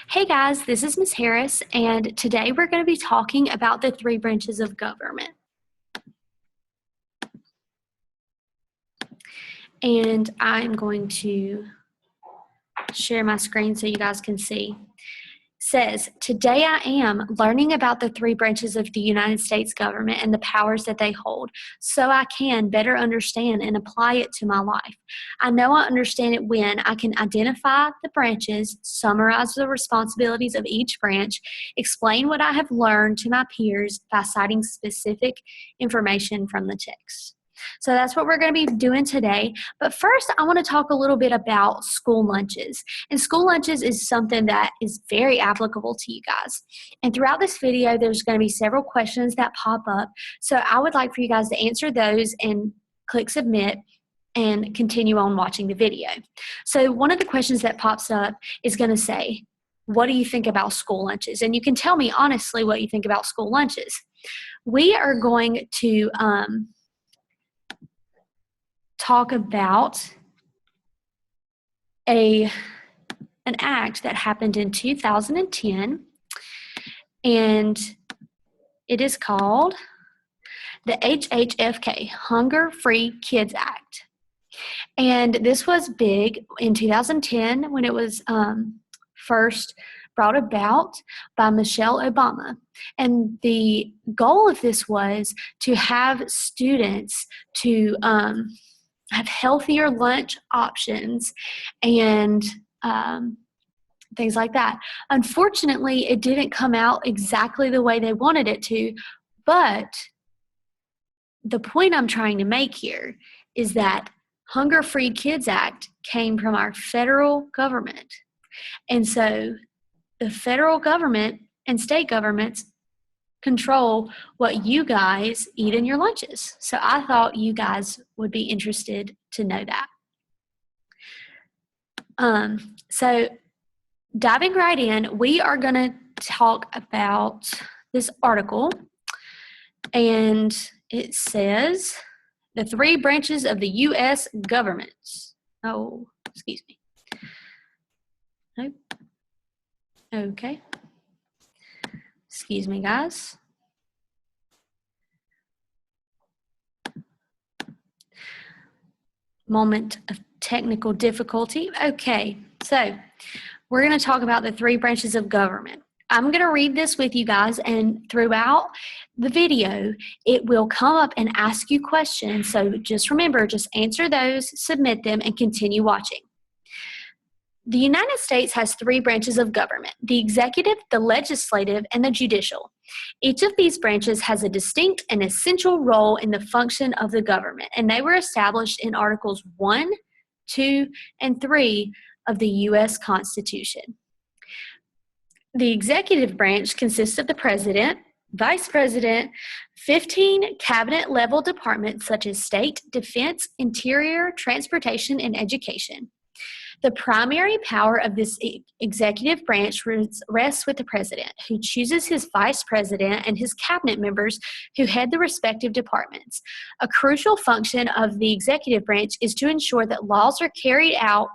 Hey guys, this is Ms. Harris, and today we're going to be talking about the three branches of government. And I'm going to share my screen so you guys can see. Says, today I am learning about the three branches of the United States government and the powers that they hold, so I can better understand and apply it to my life. I know I understand it when I can identify the branches, summarize the responsibilities of each branch, explain what I have learned to my peers by citing specific information from the text. So that's what we're going to be doing today. But first, I want to talk a little bit about school lunches. And school lunches is something that is very applicable to you guys. And throughout this video, there's going to be several questions that pop up. So I would like for you guys to answer those and click submit and continue on watching the video. So one of the questions that pops up is going to say, what do you think about school lunches? And you can tell me honestly what you think about school lunches. We are going to talk about an act that happened in 2010, and it is called the HHFK, Hunger Free Kids Act. And this was big in 2010 when it was first brought about by Michelle Obama. And the goal of this was to have students to have healthier lunch options and things like that. Unfortunately, it didn't come out exactly the way they wanted it to, but the point I'm trying to make here is that Hunger Free Kids Act came from our federal government. And so the federal government and state governments control what you guys eat in your lunches. So I thought you guys would be interested to know that. So diving right in, we are going to talk about this article, and it says the three branches of the U.S. government. Oh, excuse me. Nope. Okay. Excuse me, guys. Moment of technical difficulty. Okay, so we're going to talk about the three branches of government. I'm going to read this with you guys, and throughout the video, it will come up and ask you questions. So just remember, just answer those, submit them, and continue watching. The United States has three branches of government: the executive, the legislative, and the judicial. Each of these branches has a distinct and essential role in the function of the government, and they were established in Articles 1, 2, and 3 of the U.S. Constitution. The executive branch consists of the president, vice president, 15 cabinet-level departments such as state, defense, interior, transportation, and education. The primary power of this executive branch rests with the president, who chooses his vice president and his cabinet members who head the respective departments. A crucial function of the executive branch is to ensure that laws are carried out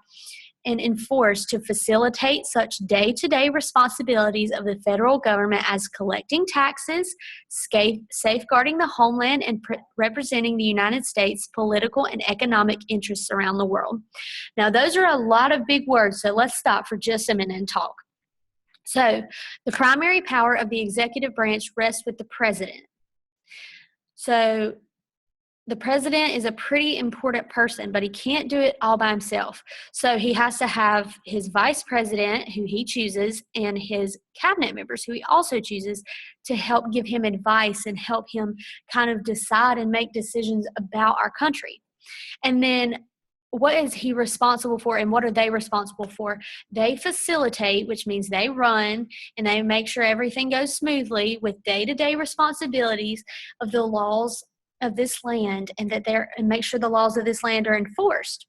and enforced to facilitate such day-to-day responsibilities of the federal government as collecting taxes, safeguarding the homeland, and representing the United States' political and economic interests around the world. Now, those are a lot of big words, so let's stop for just a minute and talk. So, the primary power of the executive branch rests with the president. So, the president is a pretty important person, but he can't do it all by himself. So he has to have his vice president, who he chooses, and his cabinet members, who he also chooses, to help give him advice and help him kind of decide and make decisions about our country. And then what is he responsible for, and what are they responsible for? They facilitate, which means they run, and they make sure everything goes smoothly with day-to-day responsibilities of the laws of this land, and make sure the laws of this land are enforced.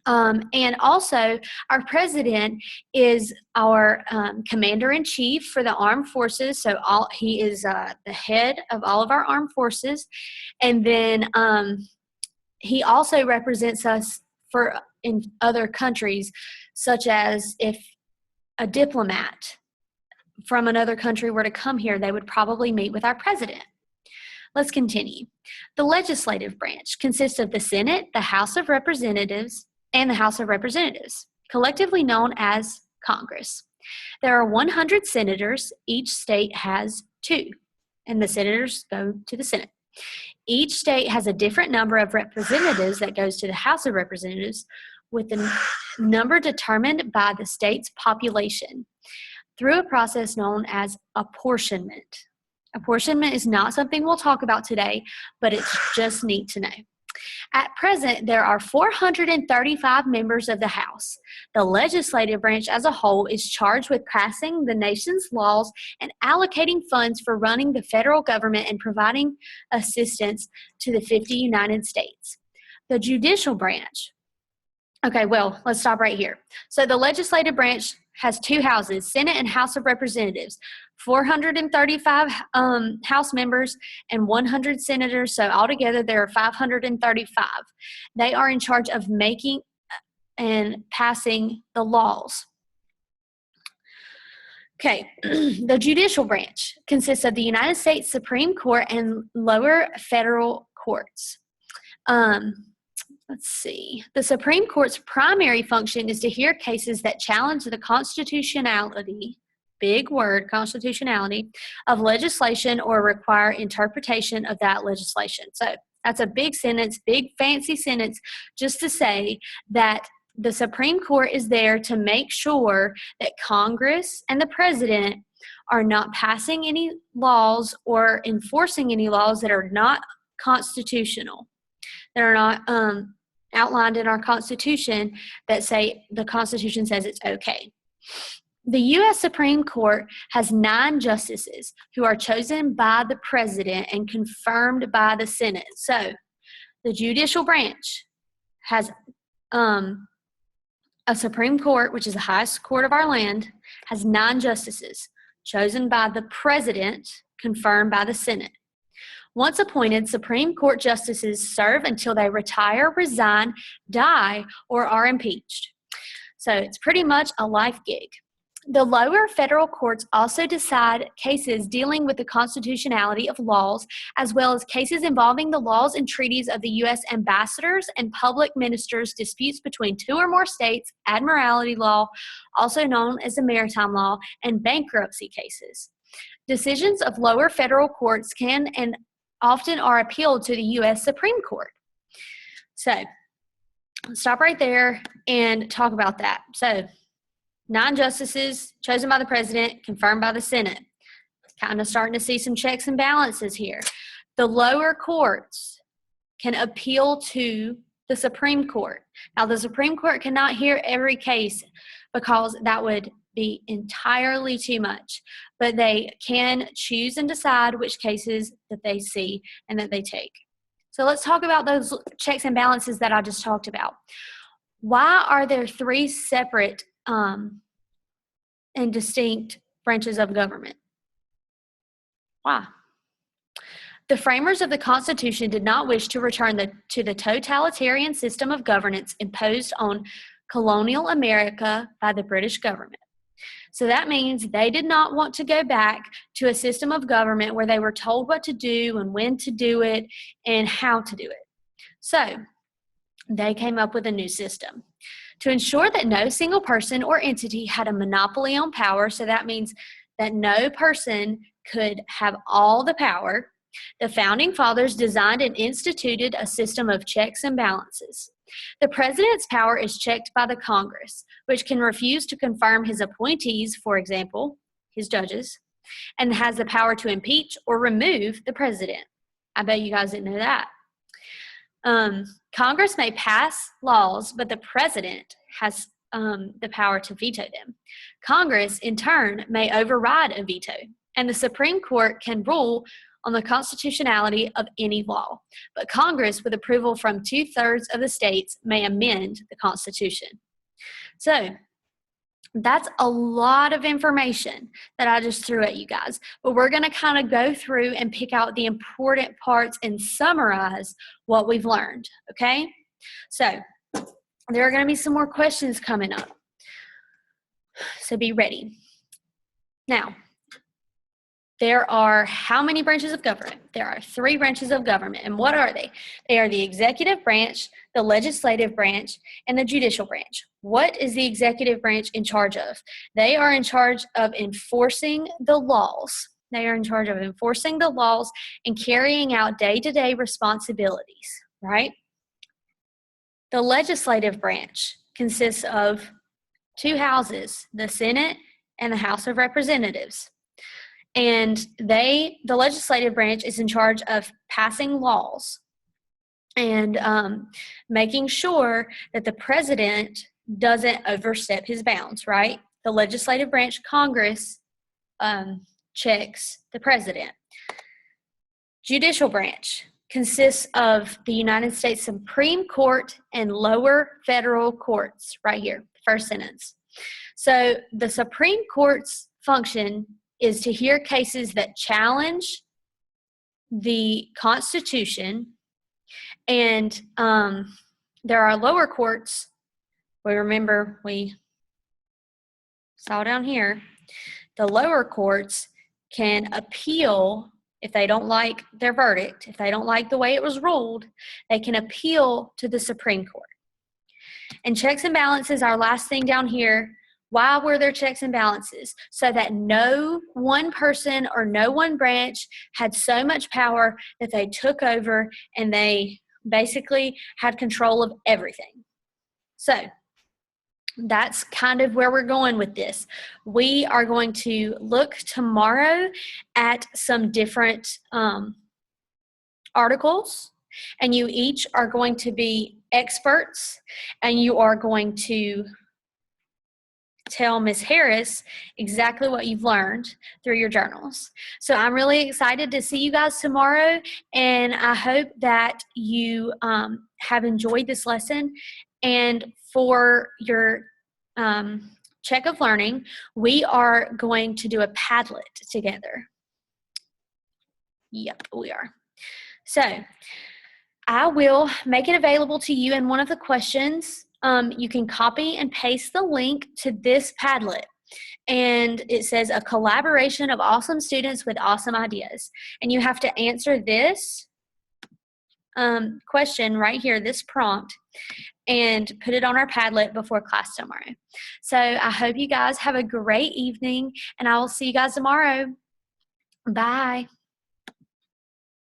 And also, our president is our commander-in-chief for the armed forces. So he is the head of all of our armed forces. And then he also represents us in other countries, such as if a diplomat from another country were to come here, they would probably meet with our president. Let's continue. The legislative branch consists of the Senate, the House of Representatives, and the House of Representatives, collectively known as Congress. There are 100 senators. Each state has 2, and the senators go to the Senate. Each state has a different number of representatives that goes to the House of Representatives, with the number determined by the state's population through a process known as apportionment. Apportionment is not something we'll talk about today, but it's just neat to know. At present, there are 435 members of the House. The legislative branch as a whole is charged with passing the nation's laws and allocating funds for running the federal government and providing assistance to the 50 United States. The judicial branch. Okay, well, let's stop right here. So the legislative branch has 2 houses, Senate and House of Representatives, 435 House members and 100 senators, so altogether there are 535. They are in charge of making and passing the laws. Okay, the judicial branch consists of the United States Supreme Court and lower federal courts. Let's see. The Supreme Court's primary function is to hear cases that challenge the constitutionality, big word, constitutionality, of legislation or require interpretation of that legislation. So that's a big sentence, big fancy sentence, just to say that the Supreme Court is there to make sure that Congress and the President are not passing any laws or enforcing any laws that are not constitutional, that are not outlined in our Constitution, that say the Constitution says it's okay. The U.S. Supreme Court has 9 justices who are chosen by the President and confirmed by the Senate. So the judicial branch has a Supreme Court, which is the highest court of our land, has 9 justices chosen by the President, confirmed by the Senate. Once appointed, Supreme Court justices serve until they retire, resign, die, or are impeached. So it's pretty much a life gig. The lower federal courts also decide cases dealing with the constitutionality of laws, as well as cases involving the laws and treaties of the U.S. ambassadors and public ministers, disputes between 2 or more states, admiralty law, also known as the maritime law, and bankruptcy cases. Decisions of lower federal courts can and often are appealed to the U.S. Supreme Court. So, stop right there and talk about that. So, 9 justices chosen by the President, confirmed by the Senate. Kind of starting to see some checks and balances here. The lower courts can appeal to the Supreme Court. Now, the Supreme Court cannot hear every case because that would be entirely too much, but they can choose and decide which cases that they see and that they take. So let's talk about those checks and balances that I just talked about. Why are there 3 separate and distinct branches of government? Why? The framers of the Constitution did not wish to return to the totalitarian system of governance imposed on colonial America by the British government. So that means they did not want to go back to a system of government where they were told what to do and when to do it and how to do it. So they came up with a new system to ensure that no single person or entity had a monopoly on power. So that means that no person could have all the power. The Founding Fathers designed and instituted a system of checks and balances. The President's power is checked by the Congress, which can refuse to confirm his appointees, for example, his judges, and has the power to impeach or remove the President. I bet you guys didn't know that. Congress may pass laws, but the President has the power to veto them. Congress, in turn, may override a veto, and the Supreme Court can rule on the constitutionality of any law. But Congress, with approval from 2/3 of the states, may amend the Constitution. So that's a lot of information that I just threw at you guys. But we're going to kind of go through and pick out the important parts and summarize what we've learned, okay? So there are going to be some more questions coming up. So be ready. Now, there are how many branches of government? There are 3 branches of government. And what are they? They are the executive branch, the legislative branch, and the judicial branch. What is the executive branch in charge of? They are in charge of enforcing the laws. They are in charge of enforcing the laws and carrying out day-to-day responsibilities, right? The legislative branch consists of 2 houses, the Senate and the House of Representatives. And the legislative branch is in charge of passing laws and making sure that the president doesn't overstep his bounds, right? The legislative branch, Congress, checks the president. Judicial branch consists of the United States Supreme Court and lower federal courts, right here, first sentence. So the Supreme Court's function is to hear cases that challenge the Constitution, and there are lower courts. We saw down here, the lower courts can appeal if they don't like their verdict, if they don't like the way it was ruled, they can appeal to the Supreme Court. And checks and balances, our last thing down here. Why were there checks and balances? So that no one person or no one branch had so much power that they took over and they basically had control of everything. So that's kind of where we're going with this. We are going to look tomorrow at some different articles, and you each are going to be experts, and you are going to tell Ms. Harris exactly what you've learned through your journals. So I'm really excited to see you guys tomorrow, and I hope that you have enjoyed this lesson. And for your check of learning, we are going to do a Padlet together. Yep, we are. So I will make it available to you in one of the questions. You can copy and paste the link to this Padlet. And it says a collaboration of awesome students with awesome ideas. And you have to answer this question right here, this prompt, and put it on our Padlet before class tomorrow. So I hope you guys have a great evening, and I will see you guys tomorrow. Bye.